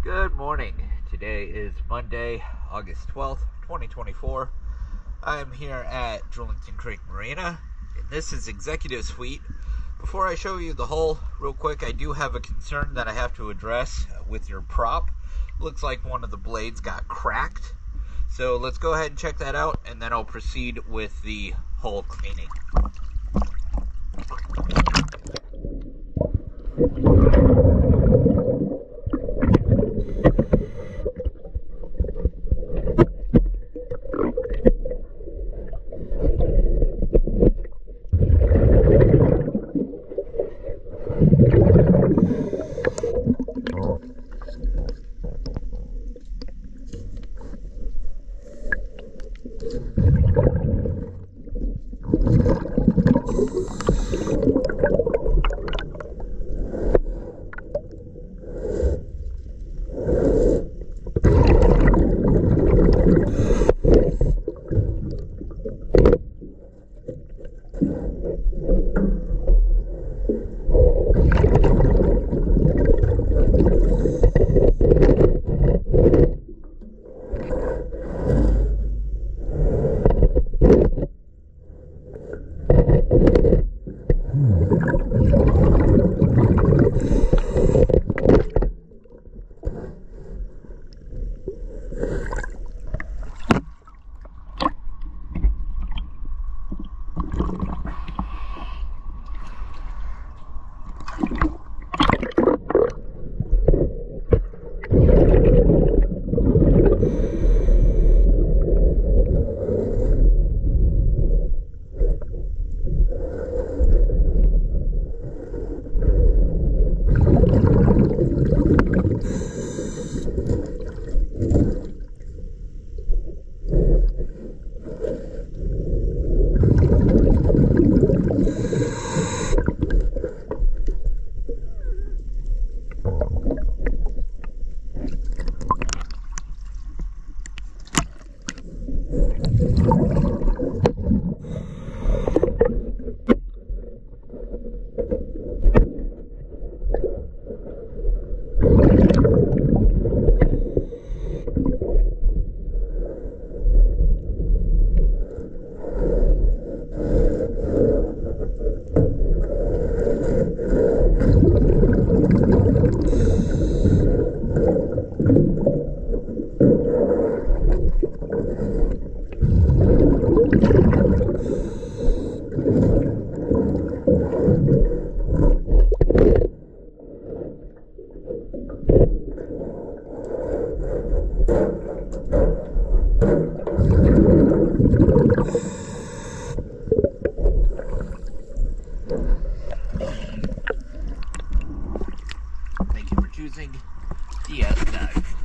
Good morning. Today is Monday, August 12th, 2024. I am here at Drillington Creek Marina, and this is Executive Suite. Before I show you the hull real quick, I do have a concern that I have to address with your prop. Looks like one of the blades got cracked. So let's go ahead and check that out, and then I'll proceed with the hull cleaning. Thank you for choosing DS Dive.